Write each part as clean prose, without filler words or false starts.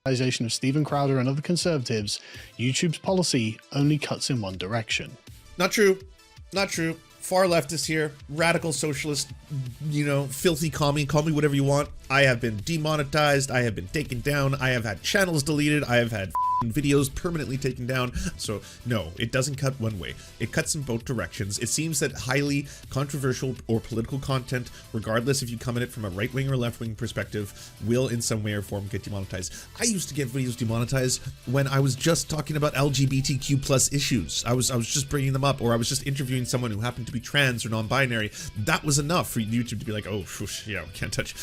demonetization of Steven Crowder and other conservatives, YouTube's policy only cuts in one direction. Not true. Not true. Far leftist here, radical socialist, you know, filthy commie, call me whatever you want. I have been demonetized, I have been taken down, I have had channels deleted, I have had videos permanently taken down. So no, it doesn't cut one way. It cuts in both directions. It seems that highly controversial or political content, regardless if you come at it from a right-wing or left-wing perspective, will in some way or form get demonetized. I used to get videos demonetized when I was just talking about LGBTQ plus issues. I was just bringing them up, or I was just interviewing someone who happened to be trans or non-binary. That was enough for YouTube to be like, oh, yeah, we can't touch.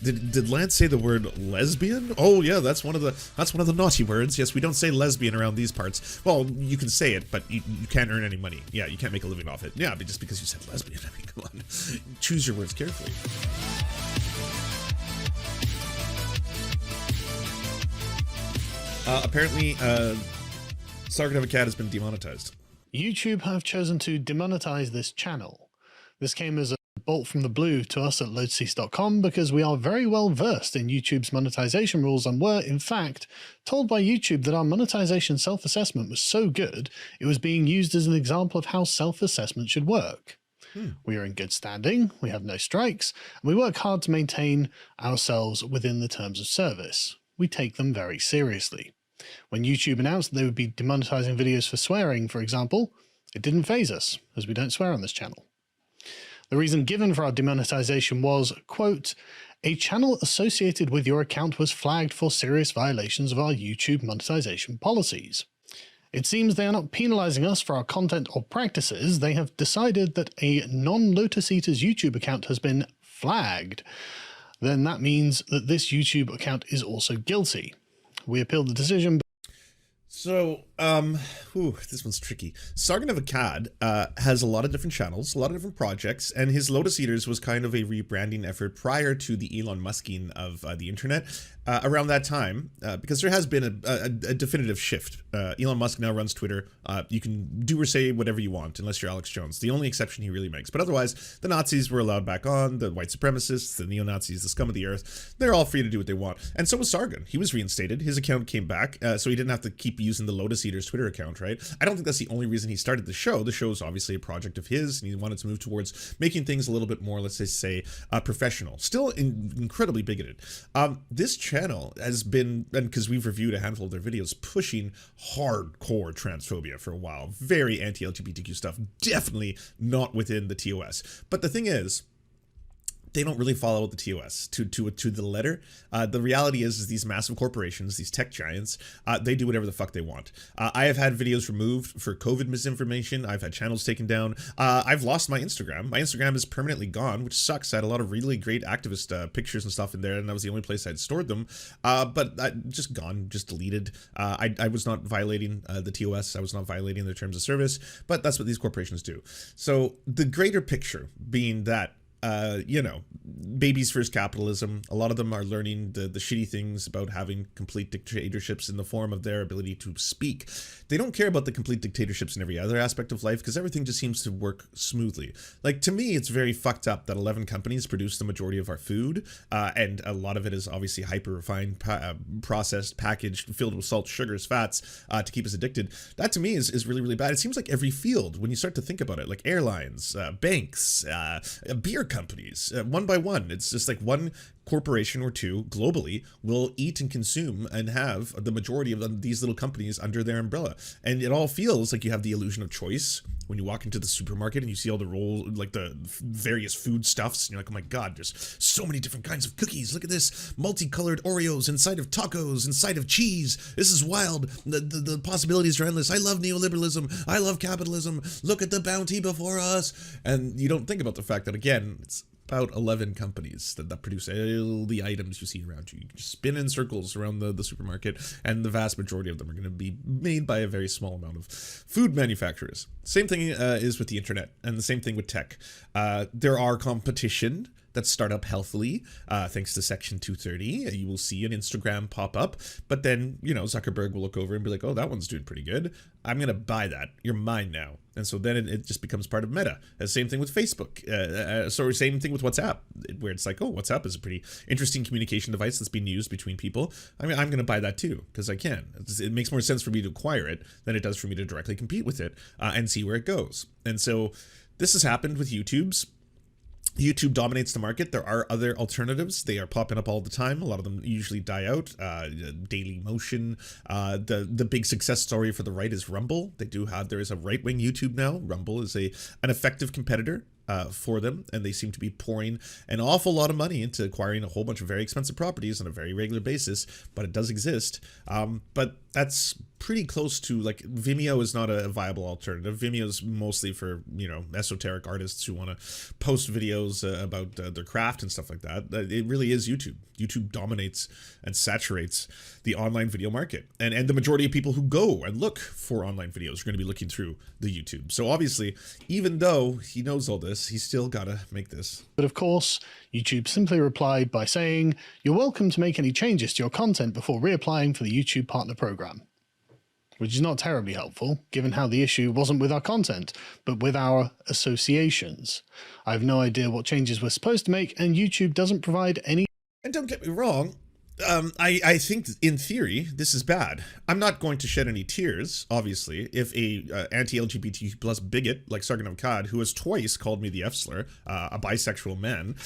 Did Lance say the word lesbian? Oh yeah, that's one of the naughty words. Yes, we don't say lesbian around these parts. Well, you can say it, but you can't earn any money. Yeah, you can't make a living off it. Yeah, but just because you said lesbian, I mean, come on. Choose your words carefully. Apparently, Sargons YEARS has been demonetized. YouTube have chosen to demonetize this channel. This came as a bolt from the blue to us at loadcease.com because we are very well versed in YouTube's monetization rules and were, in fact, told by YouTube that our monetization self-assessment was so good it was being used as an example of how self-assessment should work. We are in good standing, we have no strikes, and we work hard to maintain ourselves within the terms of service. We take them very seriously. When YouTube announced that they would be demonetizing videos for swearing, for example, it didn't faze us, as we don't swear on this channel. The reason given for our demonetization was, quote, a channel associated with your account was flagged for serious violations of our YouTube monetization policies. It seems they are not penalizing us for our content or practices. They have decided that a non-Lotus Eaters YouTube account has been flagged. Then that means that this YouTube account is also guilty. We appealed the decision. So, this one's tricky. Sargons YEARS has a lot of different channels, a lot of different projects, and his Lotus Eaters was kind of a rebranding effort prior to the Elon Musking of the internet. Around that time, because there has been a definitive shift. Elon Musk now runs Twitter. You can do or say whatever you want, unless you're Alex Jones. The only exception he really makes. But otherwise, the Nazis were allowed back on, the white supremacists, the neo-Nazis, the scum of the earth. They're all free to do what they want. And so was Sargon. He was reinstated. His account came back, so he didn't have to keep using the Lotus Eaters Twitter account, right? I don't think that's the only reason he started the show. The show is obviously a project of his, and he wanted to move towards making things a little bit more, let's just say, professional. Still incredibly bigoted. This channel has been, and because we've reviewed a handful of their videos, pushing hardcore transphobia for a while. Very anti-LGBTQ stuff. Definitely not within the TOS. But the thing is, they don't really follow the TOS to the letter. The reality is these massive corporations, these tech giants, they do whatever the fuck they want. I have had videos removed for COVID misinformation. I've had channels taken down. I've lost my Instagram. My Instagram is permanently gone, which sucks. I had a lot of really great activist pictures and stuff in there, and that was the only place I'd stored them. But just gone, just deleted. I was not violating the TOS. I was not violating their terms of service, but that's what these corporations do. So the greater picture being that, you know, babies first capitalism. A lot of them are learning the shitty things about having complete dictatorships in the form of their ability to speak. They don't care about the complete dictatorships in every other aspect of life because everything just seems to work smoothly. Like, to me, it's very fucked up that 11 companies produce the majority of our food, and a lot of it is obviously hyper-refined, processed, packaged, filled with salt, sugars, fats, to keep us addicted. That, to me, is really, really bad. It seems like every field, when you start to think about it, like airlines, banks, beer companies, one by one. It's just like one corporation or two globally will eat and consume and have the majority of these little companies under their umbrella. And it all feels like you have the illusion of choice when you walk into the supermarket and you see all the like the various food stuffs, and you're like, oh my god, there's so many different kinds of cookies. Look at this, multicolored Oreos inside of tacos, inside of cheese. This is wild. The possibilities are endless. I love neoliberalism. I love capitalism. Look at the bounty before us. And you don't think about the fact that, again, it's about 11 companies that produce all the items you see around you. You can just spin in circles around the supermarket, and the vast majority of them are going to be made by a very small amount of food manufacturers. Same thing is with the internet, and the same thing with tech. There are competition. that start up healthily, thanks to Section 230. You will see an Instagram pop up, but then, you know, Zuckerberg will look over and be like, oh, that one's doing pretty good. I'm going to buy that. You're mine now. And so then it just becomes part of Meta. Same thing with Facebook. Same thing with WhatsApp, where it's like, oh, WhatsApp is a pretty interesting communication device that's being used between people. I mean, I'm going to buy that too, because I can. It makes more sense for me to acquire it than it does for me to directly compete with it and see where it goes. And so this has happened with YouTube's. YouTube dominates the market. There are other alternatives. They are popping up all the time. A lot of them usually die out. Daily Motion. The big success story for the right is Rumble. There is a right-wing YouTube now. Rumble is an effective competitor for them, and they seem to be pouring an awful lot of money into acquiring a whole bunch of very expensive properties on a very regular basis, but it does exist. But that's pretty close to, like, Vimeo is not a viable alternative. Vimeo is mostly for, you know, esoteric artists who want to post videos about their craft and stuff like that. It really is YouTube. YouTube dominates and saturates the online video market. And the majority of people who go and look for online videos are going to be looking through the YouTube. So obviously, even though he knows all this, he's still got to make this. But of course, YouTube simply replied by saying, "You're welcome to make any changes to your content before reapplying for the YouTube Partner Program." Which is not terribly helpful, given how the issue wasn't with our content, but with our associations. I have no idea what changes we're supposed to make, and YouTube doesn't provide any. And don't get me wrong, I think in theory this is bad. I'm not going to shed any tears, obviously, if a anti-LGBTQ plus bigot like Sargon YEARS, who has twice called me the F slur, a bisexual man,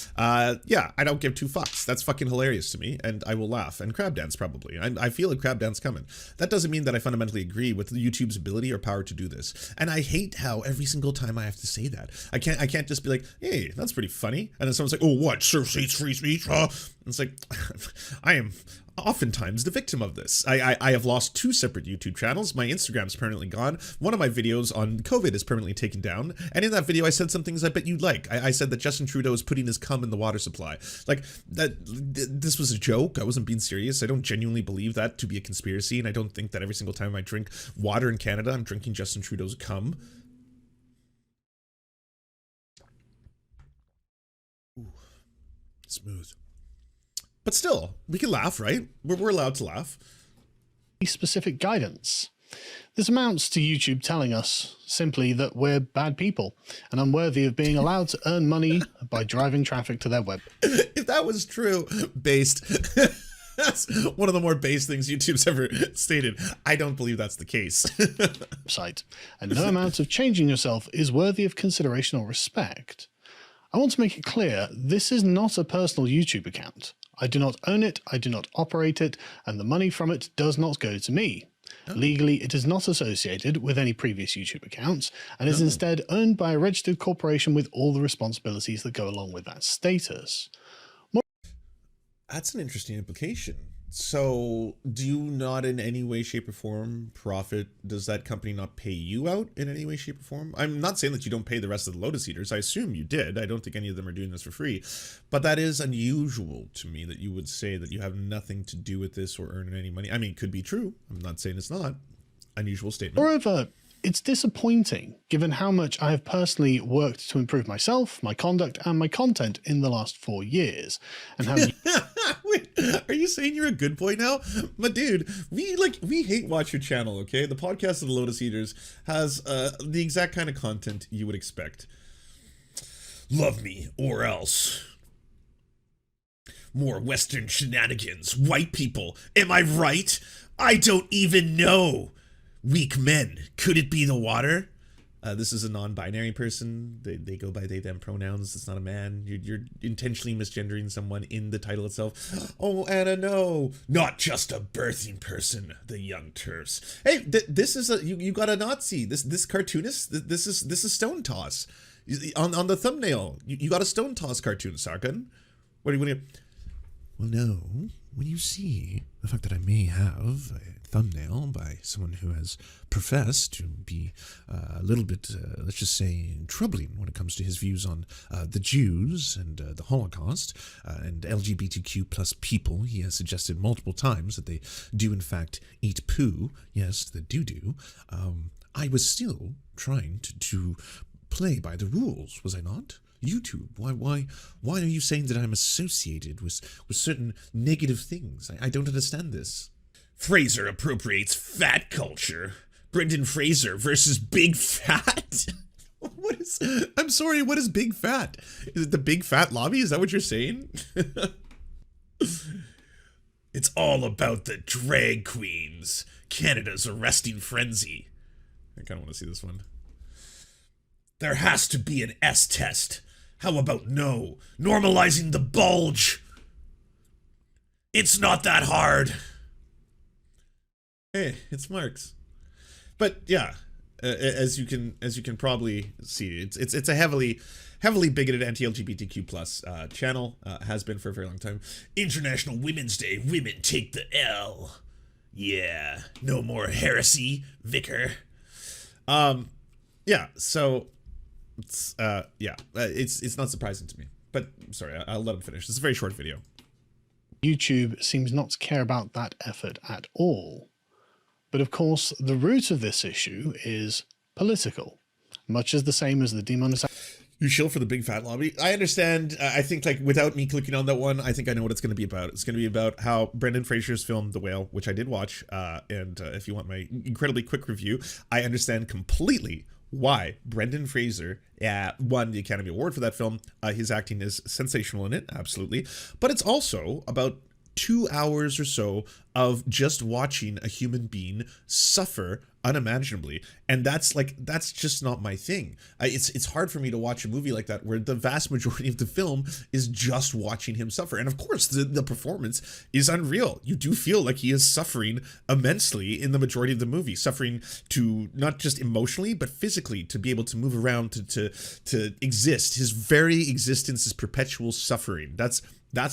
yeah, I don't give two fucks. That's fucking hilarious to me, and I will laugh and crab dance probably. I feel a crab dance coming. That doesn't mean that I fundamentally agree with YouTube's ability or power to do this, and I hate how every single time I have to say that. I can't just be like, hey, that's pretty funny, and then someone's like, oh, what? Serfs hates free speech? It's like, I am oftentimes the victim of this. I have lost 2 separate YouTube channels. My Instagram's permanently gone. One of my videos on COVID is permanently taken down. And in that video, I said some things I bet you'd like. I said that Justin Trudeau is putting his cum in the water supply. Like, this was a joke. I wasn't being serious. I don't genuinely believe that to be a conspiracy. And I don't think that every single time I drink water in Canada, I'm drinking Justin Trudeau's cum. Ooh, smooth. But still, we can laugh, right? We're allowed to laugh. Specific guidance. This amounts to YouTube telling us simply that we're bad people and unworthy of being allowed to earn money by driving traffic to their web. If that was true, based. That's one of the more base things YouTube's ever stated. I don't believe that's the case. Site. And no amount of changing yourself is worthy of consideration or respect. I want to make it clear, this is not a personal YouTube account. I do not own it, I do not operate it, and the money from it does not go to me. Legally, it is not associated with any previous YouTube accounts, and is instead owned by a registered corporation with all the responsibilities that go along with that status. That's an interesting implication. So, do you not in any way, shape, or form profit? Does that company not pay you out in any way, shape, or form? I'm not saying that you don't pay the rest of the Lotus Eaters. I assume you did. I don't think any of them are doing this for free. But that is unusual to me that you would say that you have nothing to do with this or earn any money. I mean, it could be true. I'm not saying it's not. Unusual statement. Moreover, it's disappointing given how much I have personally worked to improve myself, my conduct, and my content in the last 4 years, and how Wait, are you saying you're a good boy now? But dude, we hate watch your channel, okay? The podcast of the Lotus Eaters has the exact kind of content you would expect. Love me or else. More Western shenanigans, white people. Am I right? I don't even know. Weak men. Could it be the water? This is a non-binary person. They go by they, them pronouns. It's not a man. You're intentionally misgendering someone in the title itself. Oh, Anna, no. Not just a birthing person, the young turfs. Hey, this is you got a Nazi. This cartoonist. This is Stone Toss. On the thumbnail, you got a Stone Toss cartoon, Sargon. What do you? Well, no. When you see the fact that I may have a thumbnail by someone who has professed to be a little bit, let's just say, troubling when it comes to his views on the Jews and the Holocaust and LGBTQ plus people, he has suggested multiple times that they do in fact eat poo. Yes, they do. I was still trying to play by the rules, was I not? YouTube? Why are you saying that I'm associated with certain negative things? I don't understand this. Fraser appropriates fat culture. Brendan Fraser versus Big Fat. I'm sorry, what is Big Fat? Is it the Big Fat lobby? Is that what you're saying? It's all about the drag queens. Canada's arresting frenzy. I kind of want to see this one. There has to be an S test. How about no? Normalizing the bulge. It's not that hard. Hey, it's Marx. But yeah, as you can probably see, it's a heavily bigoted anti-LGBTQ plus channel. Has been for a very long time. International Women's Day. Women take the L. Yeah, no more heresy, vicar. Yeah. So it's it's not surprising to me. But sorry, I'll let him finish. It's a very short video. YouTube seems not to care about that effort at all. But of course, the root of this issue is political, much as the same as the demonetization. You shill for the big fat lobby. I understand. I think, like, without me clicking on that one, I think I know what it's going to be about. It's going to be about how Brendan Fraser's film The Whale, which I did watch, and if you want my incredibly quick review, I understand completely why Brendan Fraser won the Academy Award for that film. His acting is sensational in it, absolutely. But it's also about 2 hours or so of just watching a human being suffer unimaginably, and that's just not my thing. It's hard for me to watch a movie like that where the vast majority of the film is just watching him suffer. And of course the performance is unreal. You do feel like he is suffering immensely in the majority of the movie, suffering to not just emotionally but physically, to be able to move around, to exist. His very existence is perpetual suffering. That's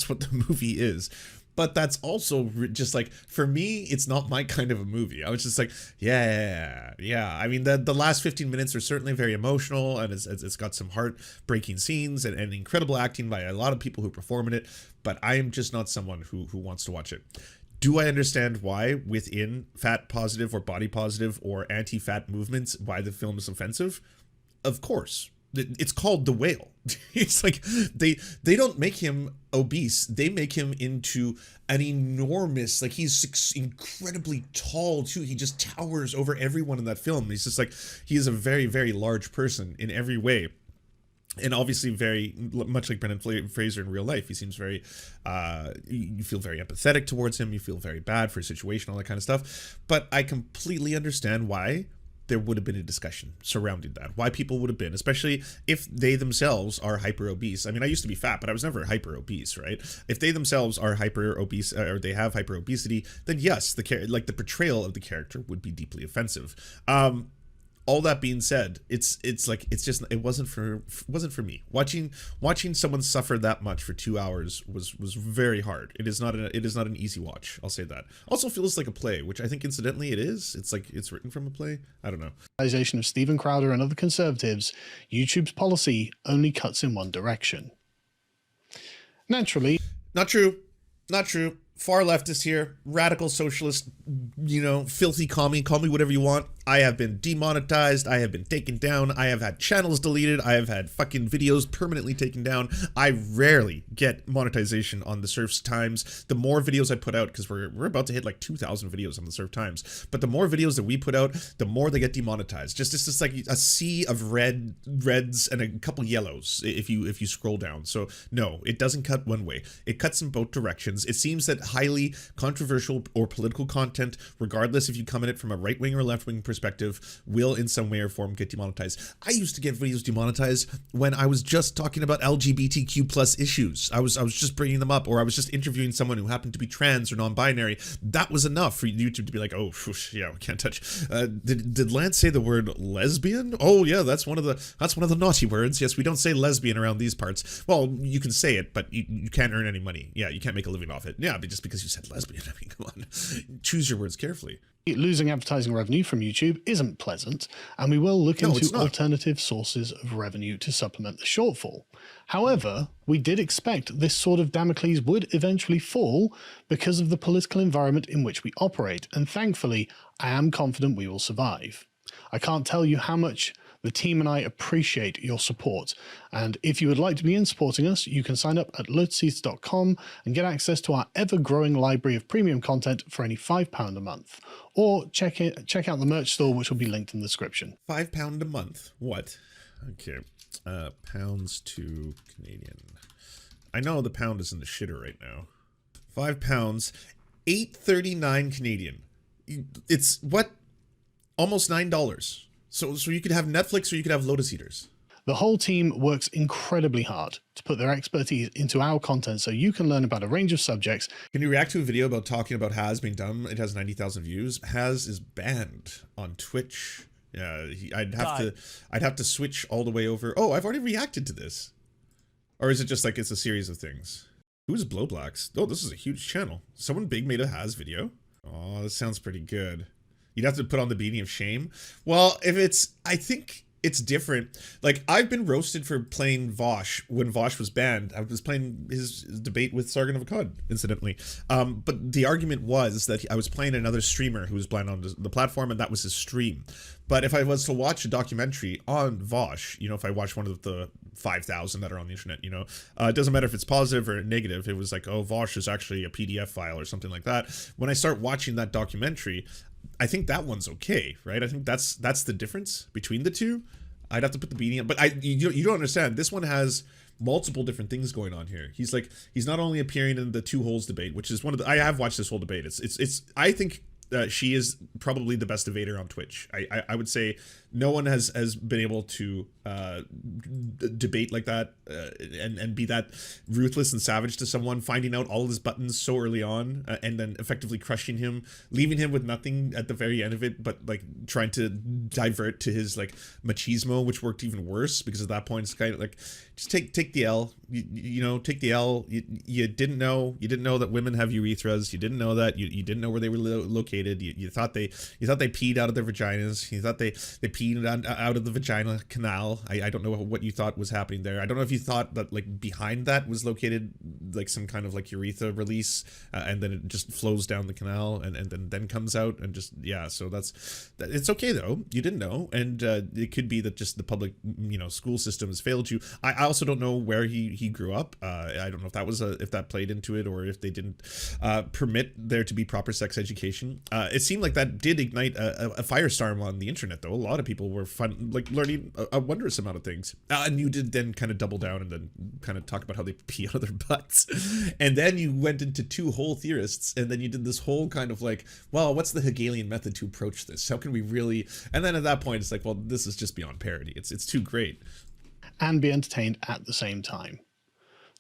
what the movie is. But that's also just like, for me, it's not my kind of a movie. I was just like, yeah. I mean, the last 15 minutes are certainly very emotional, and it's got some heartbreaking scenes and incredible acting by a lot of people who perform in it. But I am just not someone who wants to watch it. Do I understand why within fat positive or body positive or anti-fat movements, why the film is offensive? Of course. It's called The Whale. It's like they don't make him obese. They make him into an enormous, like, he's incredibly tall too. He just towers over everyone in that film. He's just like, he is a very, very large person in every way. And obviously very much like Brendan Fraser in real life. He seems very, you feel very empathetic towards him. You feel very bad for his situation, all that kind of stuff. But I completely understand why there would have been a discussion surrounding that. Why people would have been, especially if they themselves are hyper obese. I mean, I used to be fat, but I was never hyper obese, right? If they themselves are hyper obese, or they have hyper obesity, then yes, the portrayal of the character would be deeply offensive. All that being said, it wasn't for me. Watching someone suffer that much for 2 hours was very hard. It is not an easy watch. I'll say that. Also feels like a play, which I think incidentally it is. It's like it's written from a play. I don't know. Of Stephen Crowder and other conservatives, YouTube's policy only cuts in one direction. Naturally, not true. Far leftist here, radical socialist, filthy commie, call me whatever you want. I have been demonetized. I have been taken down. I have had channels deleted. I have had fucking videos permanently taken down. I rarely get monetization on the Serf Times. The more videos I put out, because we're about to hit like 2,000 videos on the Serf Times, but the more videos that we put out, the more they get demonetized. It's just like a sea of reds and a couple yellows if you scroll down. So no, it doesn't cut one way. It cuts in both directions. It seems that highly controversial or political content, regardless if you come at it from a right-wing or left-wing perspective, will in some way or form get demonetized. I used to get videos demonetized when I was just talking about LGBTQ plus issues. I was just bringing them up, or I was just interviewing someone who happened to be trans or non-binary. That was enough for YouTube to be like, oh, yeah, we can't touch. Did Lance say the word lesbian? Oh yeah, that's one of the naughty words. Yes, we don't say lesbian around these parts. Well, you can say it, but you can't earn any money. Yeah, you can't make a living off it. Yeah, but just because you said lesbian, I mean, come on, choose your words carefully. Losing advertising revenue from YouTube isn't pleasant, and we will look into alternative sources of revenue to supplement the shortfall. However, we did expect this sword of Damocles would eventually fall because of the political environment in which we operate, and thankfully, I am confident we will survive. I can't tell you how much The team and I appreciate your support, and if you would like to begin supporting us, you can sign up at lotuseats.com and get access to our ever-growing library of premium content for only £5 a month, or check out the merch store, which will be linked in the description. £5 a month? What? Okay. Pounds to Canadian. I know the pound is in the shitter right now. £5, $8.39 Canadian. It's what? Almost $9. So you could have Netflix or you could have Lotus Eaters. The whole team works incredibly hard to put their expertise into our content so you can learn about a range of subjects. Can you react to a video about talking about Has being dumb? It has 90,000 views. Has is banned on Twitch. Yeah, I'd have to switch all the way over. Oh, I've already reacted to this. Or is it just like it's a series of things? Who's Blowblacks? Oh, this is a huge channel. Someone big made a Has video. Oh, this sounds pretty good. You'd have to put on the beanie of shame. Well, if it's, I think it's different. Like, I've been roasted for playing Vosh when Vosh was banned. I was playing his debate with Sargon of Akkad, incidentally. But the argument was that I was playing another streamer who was banned on the platform, and that was his stream. But if I was to watch a documentary on Vosh, you know, if I watch one of the 5,000 that are on the internet, you know, it doesn't matter if it's positive or negative. It was like, oh, Vosh is actually a PDF file or something like that. When I start watching that documentary, I think that one's okay, right? I think that's the difference between the two. I'd have to put the beanie on, but you don't understand. This one has multiple different things going on here. He's not only appearing in the two holes debate, which is one of the, I have watched this whole debate. It's I think she is probably the best debater on Twitch. I would say no one has been able to debate like that and be that ruthless and savage to someone, finding out all his buttons so early on and then effectively crushing him, leaving him with nothing at the very end of it, but like trying to divert to his like machismo, which worked even worse because at that point it's kind of like, just take the L. You know, take the L. You didn't know that women have urethras. You didn't know that. You didn't know where they were located. You thought they peed out of their vaginas. You thought they peed out of the vagina canal. I don't know what you thought was happening there. I don't know if you thought that like behind that was located like some kind of like urethra release, and then it just flows down the canal and then comes out and just, yeah. So it's okay though. You didn't know, and it could be that just the public, you know, school system has failed you. I also don't know where he grew up. I don't know if that was if that played into it or if they didn't permit there to be proper sex education. It seemed like that did ignite a firestorm on the internet though. A lot of people were learning a wondrous amount of things. And you did then kind of double down and then kind of talk about how they pee out of their butts. And then you went into two whole theorists, and then you did this whole kind of like, well, what's the Hegelian method to approach this? How can we really? And then at that point, it's like, well, this is just beyond parody. It's too great. And be entertained at the same time.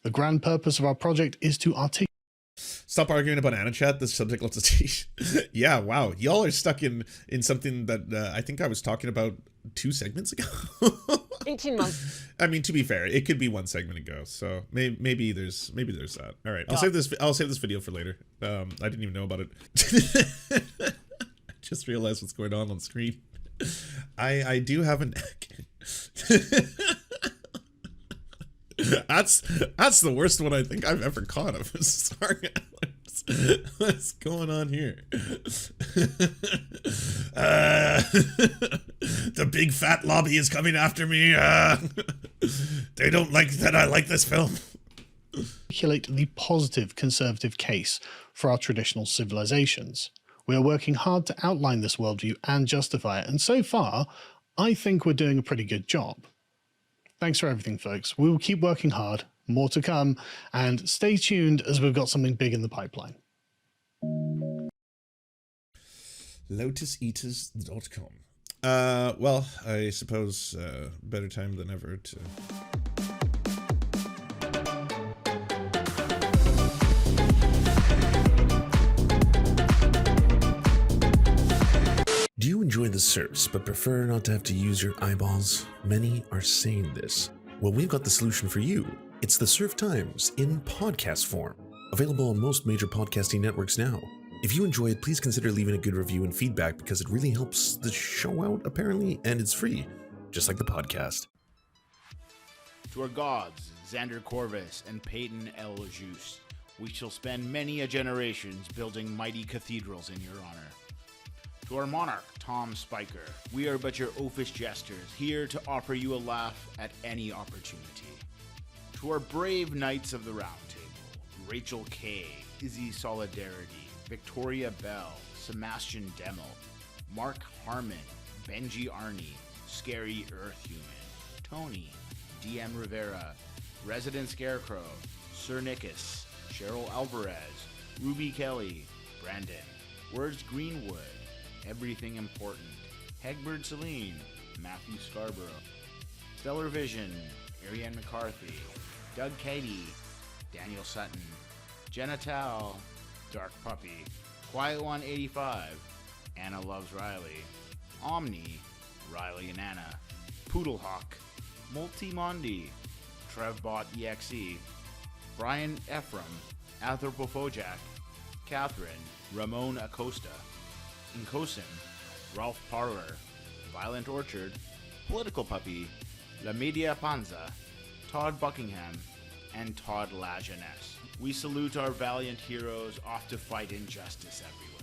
The grand purpose of our project is to articulate. Stop arguing about AnaChat. The subject lets us Yeah, wow. Y'all are stuck in something that I think I was talking about 2 segments ago. 18 months. I mean, to be fair, it could be 1 segment ago. So maybe there's that. All right, I'll save this video for later. I didn't even know about it. I just realized what's going on screen. I do have a neck. That's the worst one I think I've ever caught of. Sorry, what's going on here? The big fat lobby is coming after me. They don't like that I like this film. Articulate the positive conservative case for our traditional civilizations. We are working hard to outline this worldview and justify it, and so far, I think we're doing a pretty good job. Thanks for everything, folks. We will keep working hard, more to come, and stay tuned as we've got something big in the pipeline. LotusEaters.com. Well, I suppose better time than ever to... Do you enjoy the Serfs but prefer not to have to use your eyeballs? Many are saying this. Well, we've got the solution for you. It's the Serf Times in podcast form, available on most major podcasting networks now. If you enjoy it, please consider leaving a good review and feedback because it really helps the show out, apparently, and it's free, just like the podcast. To our gods, Xander Corvus and Peyton L. Juste, we shall spend many a generations building mighty cathedrals in your honor. To our monarch, Tom Spiker, we are but your oafish jesters, here to offer you a laugh at any opportunity. To our brave knights of the Round Table, Rachel K, Izzy Solidarity, Victoria Bell, Sebastian Demo, Mark Harmon, Benji Arnie, Scary Earth Human, Tony, DM Rivera, Resident Scarecrow, Sir Nickus, Cheryl Alvarez, Ruby Kelly, Brandon, Words Greenwood, Everything Important, Hegbert Celine, Matthew Scarborough, Stellar Vision, Ariane McCarthy, Doug Cady, Daniel Sutton, Jenna Tal, Dark Puppy, Quiet One 85, Anna Loves Riley, Omni, Riley and Anna, Poodlehawk, Multimondi, Trevbot EXE, Brian Ephraim, Anthropophojack, Catherine, Ramon Acosta, Incosim, Ralph Parler, Violent Orchard, Political Puppy, La Media Panza, Todd Buckingham, and Todd La Jeunesse. We salute our valiant heroes off to fight injustice everywhere.